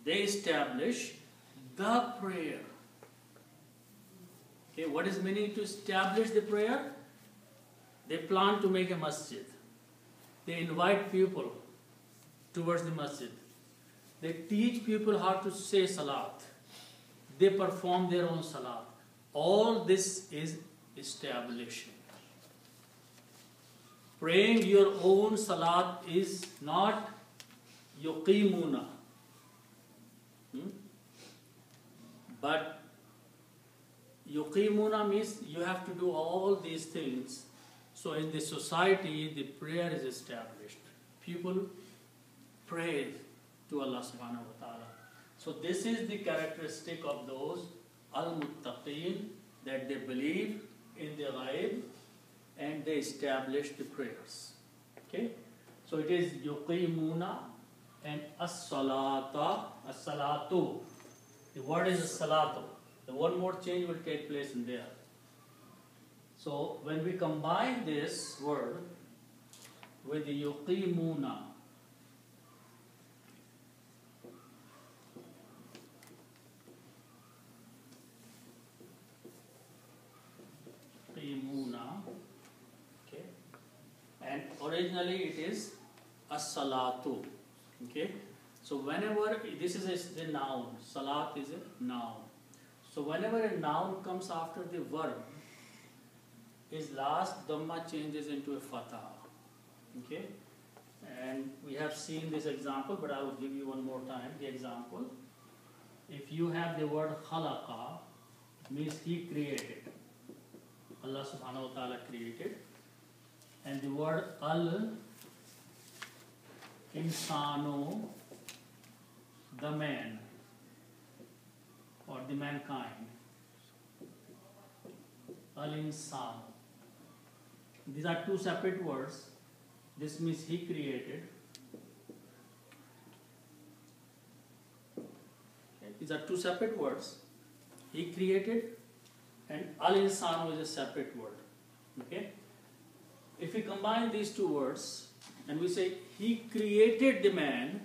they establish the prayer. Okay, what is meaning to establish the prayer? They plan to make a masjid. They invite people towards the masjid. They teach people how to say salat. They perform their own salat. All this is establishing. Praying your own salat is not yuqimuna. But yuqimuna means you have to do all these things. So in the society, the prayer is established. People pray to Allah subhanahu wa ta'ala. So this is the characteristic of those al-muttaqeen, that they believe in the ghaib and they establish the prayers. Okay? So it is yuqimuna and as-salata, as-salatu. The word is as-salatu. The one more change will take place in there. So when we combine this word with the yuqimuna, okay, and originally it is as-salatu. Okay, so whenever this is the noun, salat is a noun. So whenever a noun comes after the verb, his last dhamma changes into a fatah. Okay, and we have seen this example, but I will give you one more time the example. If you have the word khalaqa, means he created. Allah subhanahu wa ta'ala created. And the word al-insano, the man, or the mankind. Al-insano. These are two separate words. This means he created. Okay. These are two separate words. He created, and al-insano is a separate word. Okay? If we combine these two words and we say he created the man,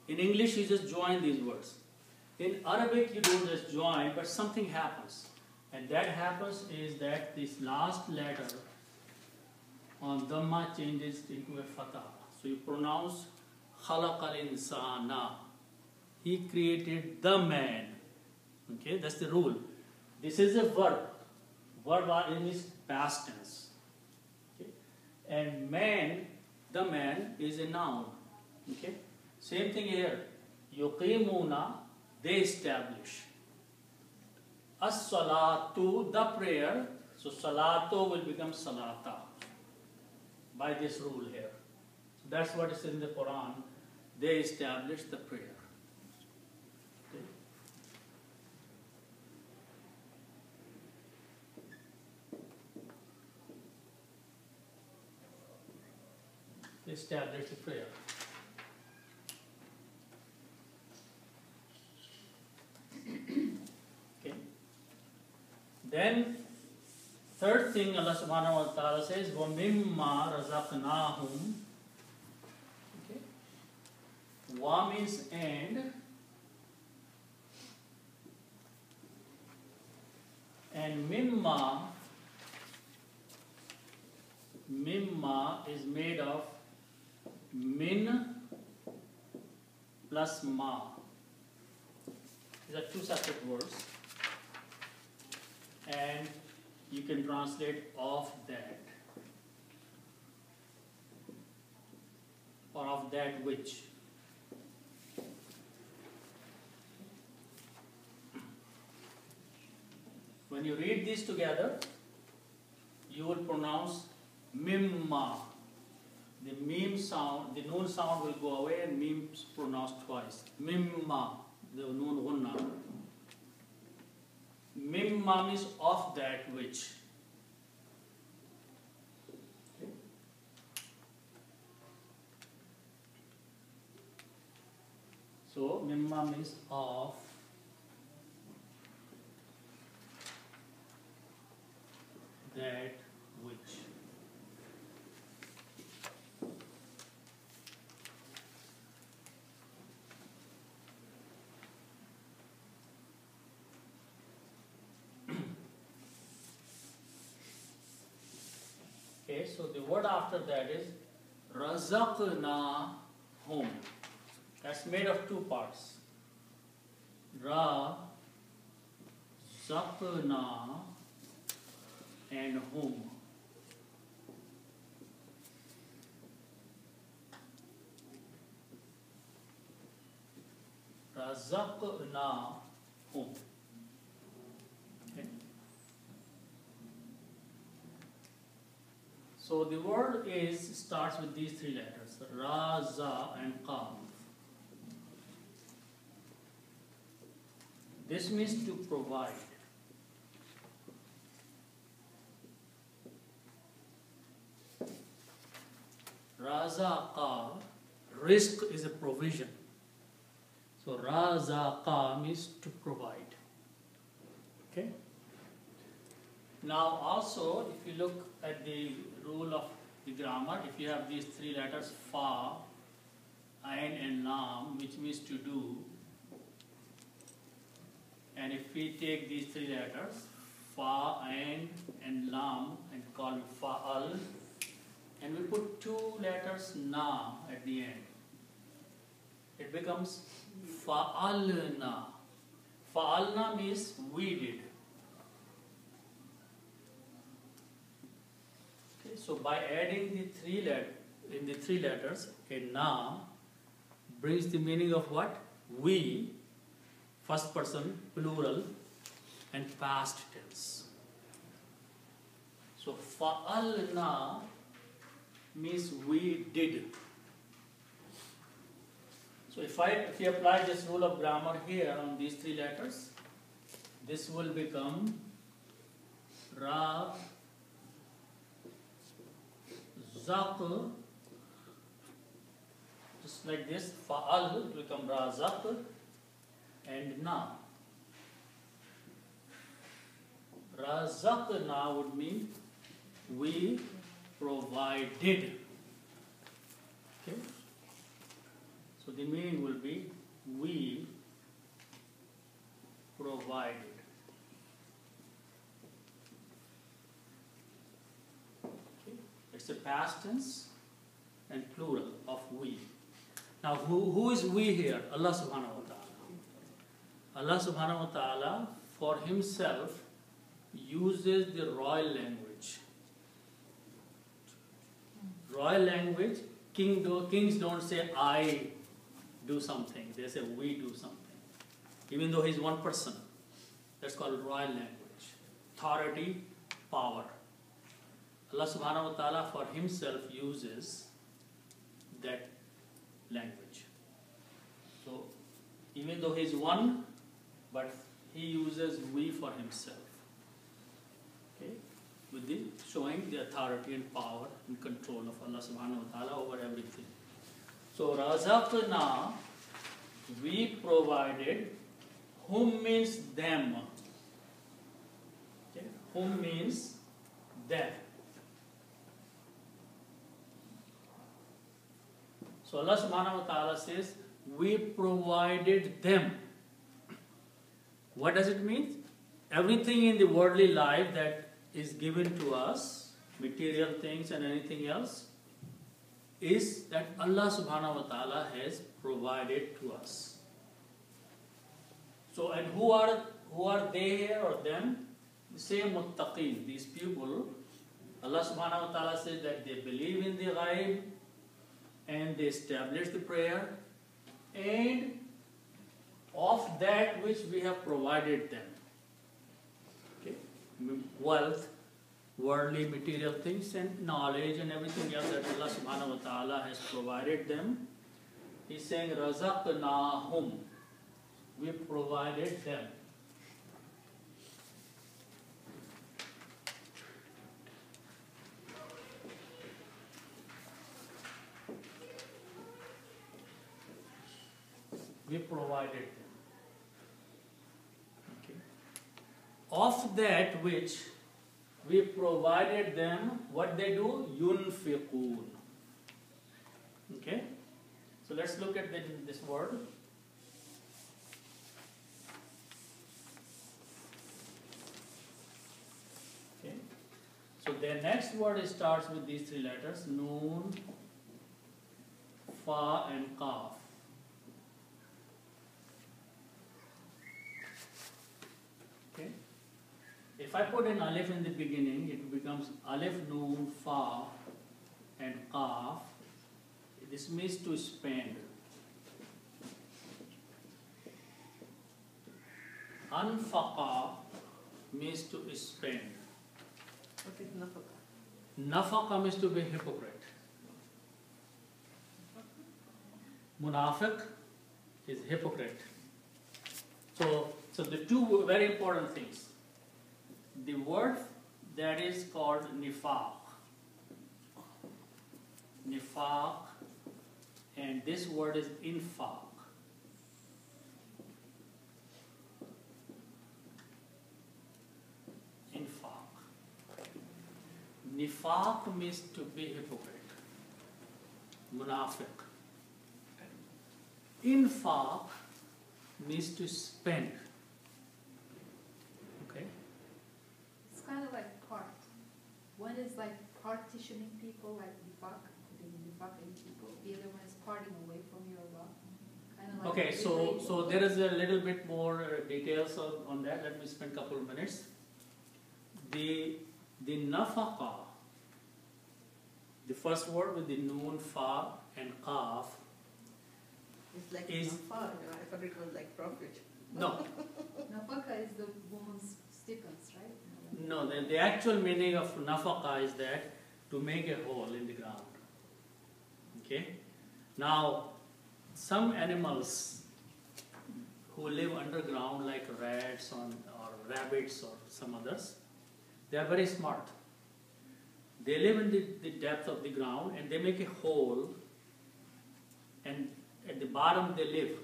in English you just join these words. In Arabic you don't just join, but something happens. And that happens is that this last letter on dhamma changes into a fatah. So you pronounce khalaqal insana. He created the man. Okay, that's the rule. This is a verb. Verb is past tense. Okay? And man, the man, is a noun. Okay? Same thing here. Yuqimuna, they establish. As-salatu, the prayer. So salatu will become salata by this rule here. So that's what is in the Quran. They establish the prayer. Okay? They establish the prayer. Okay. Then third thing Allah subhanahu wa ta'ala says, وَمِمَّا رَزَقْنَاهُمْ. Okay. Wa means and mimma is made of min plus ma. These are two separate words, and you can translate of that or of that which. When you read these together, you will pronounce mimma. The mim sound, the noon sound will go away and mim is pronounced twice. Mimma, the noon gunna. Mimma means of that which. Okay. So mimma means of that which. Okay, so the word after that is razaqnahum. That's made of two parts. Ra, zaqna, and hum. Razaqnahum. Okay. So the word starts with these three letters, Ra, Za, and Qaf. This means to provide. Razaqa, rizq is a provision. So razaqa means to provide. Okay. Now also, if you look at the rule of the grammar, if you have these three letters fa, ain, and lam, which means to do, and if we take these three letters, fa, ain, and lam, and call it fa'al, and we put two letters na at the end, it becomes fa'alna. Fa'alna means we did. Okay, so by adding the three letters, a na brings the meaning of what? We, first person, plural, and past tense. So fa'alna means we did. So if you apply this rule of grammar here on these three letters, this will become ra, zaq, just like this, fa'al will become ra, zaq, and na. Razaqna would mean we provided. Okay? So the meaning will be we provided. Okay? It's a past tense and plural of we. Now who is we here? Allah subhanahu wa ta'ala. Allah subhanahu wa ta'ala for himself uses the royal language. Royal language, kings don't say I do something, they say we do something. Even though he's one person, that's called royal language. Authority, power. Allah subhanahu wa ta'ala for himself uses that language. So even though he's one, but he uses we for himself. Okay? With the showing the authority and power and control of Allah subhanahu wa ta'ala over everything. So razaqna, we provided, whom means them. Okay? Whom means them. So Allah subhanahu wa ta'ala says, we provided them. What does it mean? Everything in the worldly life that is given to us, material things and anything else, is that Allah subhanahu wa ta'ala has provided to us. So, and who are they here or them? The same muttaqeen, these people. Allah subhanahu wa ta'ala says that they believe in the ghaib and they establish the prayer and of that which we have provided them. Okay? Wealth, worldly material things and knowledge and everything else that Allah subhanahu wa ta'ala has provided them. He's saying razaqnahum. We provided them. We provided them. Okay. Of that which we provided them, what they do? Yunfiqun. Okay? So let's look at this word. Okay? So the next word starts with these three letters, noon, fa and qaf. Okay. If I put an alif in the beginning, it becomes alif, noon, fa and qaf. This means to spend. Anfaqa means to spend. What is nafaqa? Nafaqa means to be hypocrite. Munafiq is hypocrite. So the two very important things. The word that is called nifaq. Nifaq, and this word is infaq. Nifaq means to be hypocrite. Munafiq. Infaq means to spend. Okay? It's kind of like part. One is like partitioning people, like nifaqing people. The other one is parting away from your Allah. Kind of like Okay, so there is a little bit more details on that. Let me spend a couple of minutes. The nafaqa, the first word with the noon, fa and qaf. It's like Is- nafa. I thought it was like profit. No, Nafaqa is the woman's stipends, right? no, the actual meaning of nafaqa is that to make a hole in the ground. Okay? Now, some animals who live underground like rats or rabbits or some others, they are very smart. They live in the depth of the ground and they make a hole, and at the bottom they live.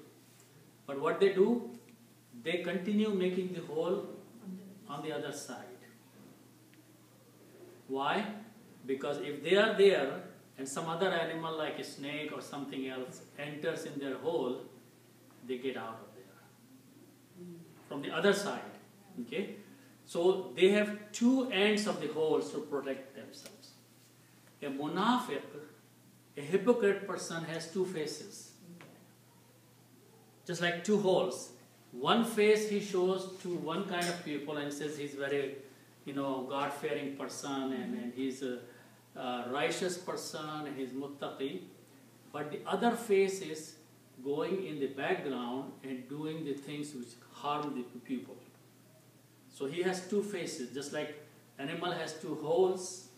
But what they do, they continue making the hole on the other side. Why? Because if they are there and some other animal like a snake or something else enters in their hole, they get out of there from the other side. Okay? So they have two ends of the holes to protect themselves. A munafiq, a hypocrite person, has two faces. Just like two holes. One face he shows to one kind of people and says he's very, God-fearing person and he's a righteous person and he's muttaqi. But the other face is going in the background and doing the things which harm the people. So he has two faces, just like animal has two holes,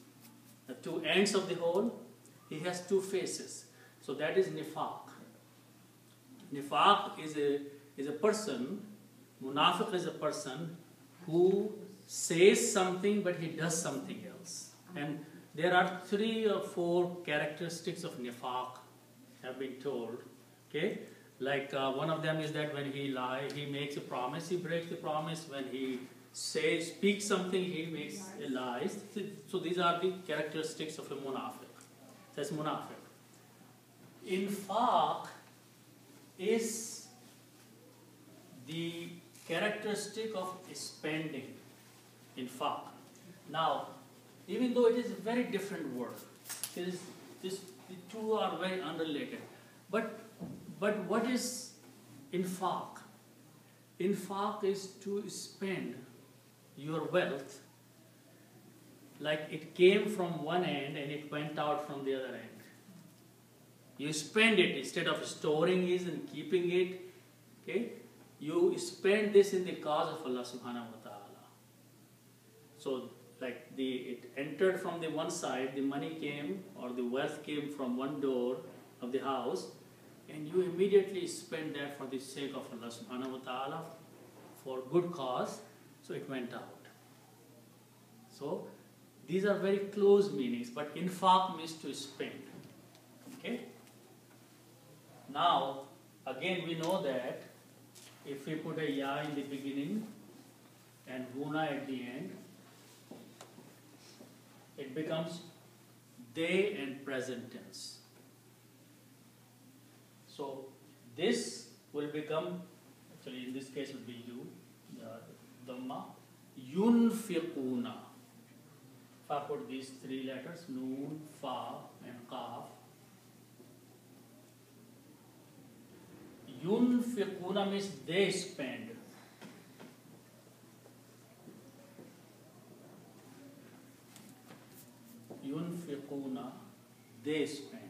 the two ends of the hole, he has two faces. So that is nifaq. Nifaq is a person, munafiq is a person who says something but he does something else. And there are 3 or 4 characteristics of nifaq have been told. Okay? Like one of them is that when he lies, he makes a promise, he breaks the promise. When he speaks something, he makes a lie. So these are the characteristics of a munafiq. That's munafiq. Infaq is the characteristic of spending. Infaq. Now, even though it is a very different word, the two are very unrelated. But what is infaq? Infaq is to spend your wealth like it came from one end and it went out from the other end. You spend it instead of storing it and keeping it. Okay? You spend this in the cause of Allah subhanahu wa ta'ala. So like it entered from the one side, the money came or the wealth came from one door of the house, and you immediately spend that for the sake of Allah subhanahu wa ta'ala for good cause, so it went out. So these are very close meanings, but infaq means to spend. Okay? Now, again we know that if we put a ya in the beginning and huna at the end, it becomes they and present tense. So this will become, actually in this case it will be you, the dhamma, yunfiquna. if I put these three letters, Noon, Fa, and Qaf, Yunfiquna means they spend. Yunfiquna, they spend.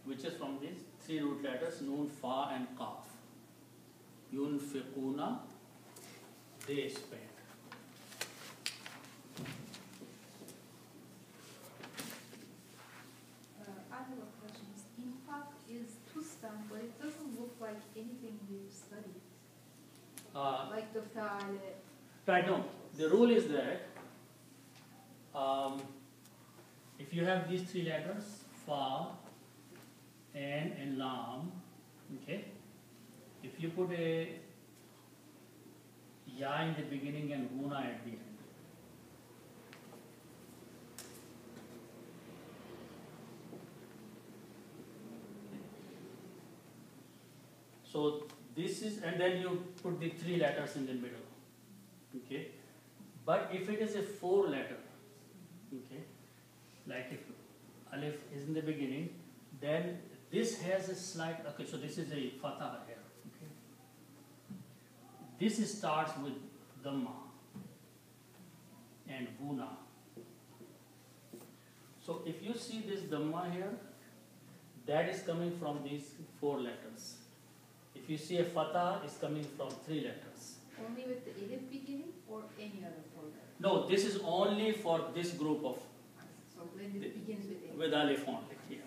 Which is from these three root letters, Noon, Fa, and Qaf. Yunfiquna, they spend. I have a question. Infaq is tustan, but it doesn't look like anything we've studied. Like the fa'al. Right, no. The rule is that if you have these three letters, Fa, and Lam, okay, if you put a Ya in the beginning and Guna at the end, so this is, and then you put the three letters in the middle, okay. But if it is a four letter, okay, like if Alif is in the beginning, then this has a slight, okay, so this is a Fatah here, okay. This starts with Dhamma and Guna. So if you see this Dhamma here, that is coming from these four letters. If you see a Fatah, it's coming from three letters. Only with the Alif beginning or any other four letters? No, this is only for this group of, So when it begins with Alif? with Alif only, yeah.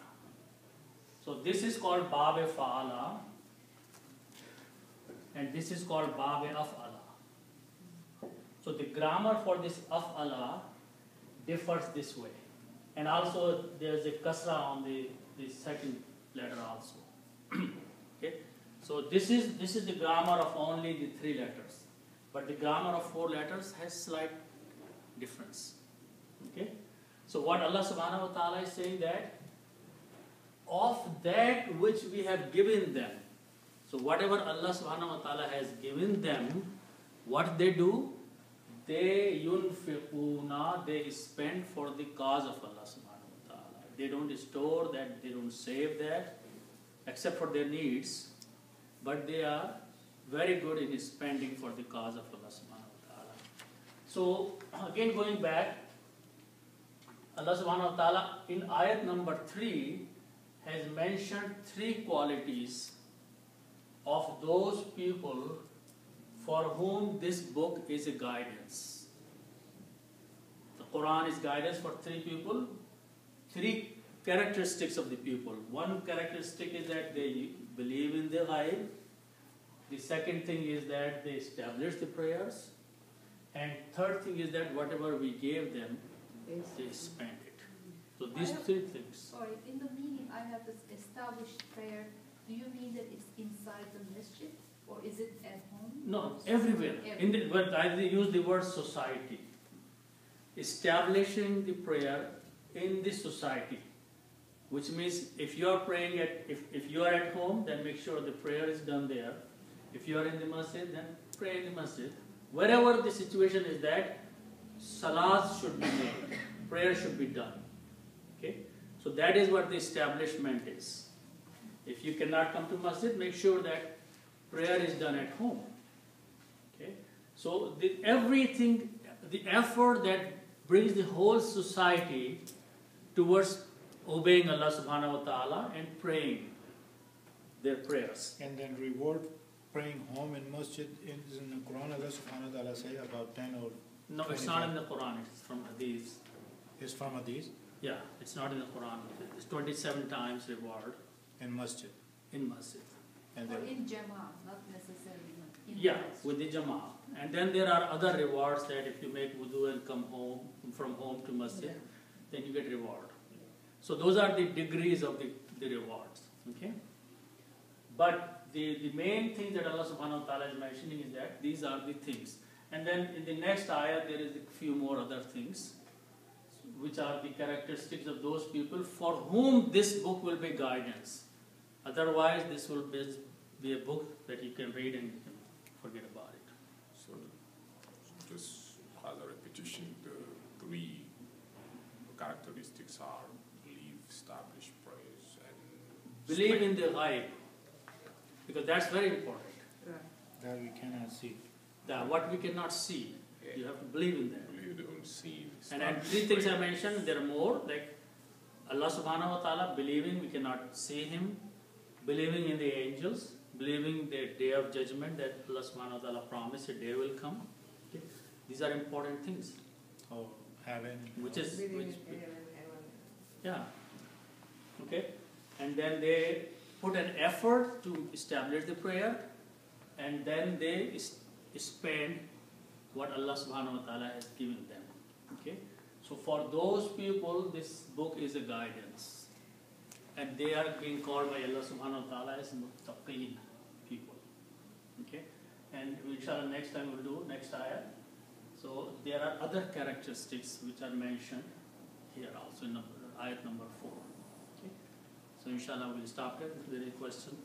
So this is called Bab-e Fa'ala, and this is called Bab-e Af'ala. So the grammar for this Af'ala differs this way. And also there is a kasra on the second letter also. Okay? So this is the grammar of only the three letters. But the grammar of four letters has slight difference. Okay? So what Allah subhanahu wa ta'ala is saying that of that which we have given them. So whatever Allah subhanahu wa ta'ala has given them, what they do? They yunfiquna, they spend for the cause of Allah subhanahu wa ta'ala. They don't store that, they don't save that, except for their needs. But they are very good in spending for the cause of Allah subhanahu wa ta'ala. So again going back, Allah subhanahu wa ta'ala in ayat number 3 has mentioned three qualities of those people for whom this book is a guidance. The Quran is guidance for three people, three characteristics of the people. One characteristic is that they believe in the ghaib. The second thing is that they establish the prayers. And third thing is that whatever we gave them, they spend it. So these three things. Sorry, in the meaning I have this established prayer. Do you mean that it's inside the masjid or is it at home? No, everywhere. But I use the word society. Establishing the prayer in the society. Which means if you are praying if you are at home, then make sure the prayer is done there. If you are in the masjid, then pray in the masjid. Wherever the situation is that, salat should be made. Prayer should be done. Okay? So that is what the establishment is. If you cannot come to masjid, make sure that prayer is done at home. Okay? So everything, the effort that brings the whole society towards obeying Allah subhanahu wa ta'ala and praying their prayers. And then reward praying home in masjid is in the Quran. Allah subhanahu wa ta'ala say about 10 or No, it's not in the Quran, it's from Hadith. It's from Hadith Yeah, it's not in the Quran. It's 27 times reward in masjid. in masjid. And Or then in Jama'ah, not necessarily in Yeah, masjid. with the Jama'ah. And then there are other rewards that if you make wudu and come home, from home to masjid, then you get reward. So those are the degrees of the rewards. Okay? But the main thing that Allah subhanahu wa ta'ala is mentioning is that these are the things. And then in the next ayah there is a few more other things, which are the characteristics of those people for whom this book will be guidance. Otherwise this will be a book that you can read and you can forget about it. So verses has a repetition. The three characteristics are believe, establish, praise, and Believe in the ghaib, because that's very important. That we cannot see. What we cannot see, you have to believe in that. believe, don't see. And then establish, three things I praise. mentioned, there are more, like Allah subhanahu wa ta'ala, believing we cannot see Him, believing in the angels, believing the day of judgment that Allah subhanahu wa ta'ala promised a day will come. Okay. These are important things. Or heaven. Which is, Believe which, in heaven. yeah. Okay. And then they put an effort to establish the prayer, and then they spend what Allah subhanahu wa ta'ala has given them. Okay. So for those people, this book is a guidance. And they are being called by Allah subhanahu wa ta'ala as muttaqeen people. Okay. And inshallah next time we'll do next ayah. So there are other characteristics which are mentioned here also in ayat number 4. Okay. So inshallah we'll stop here. If there is a question.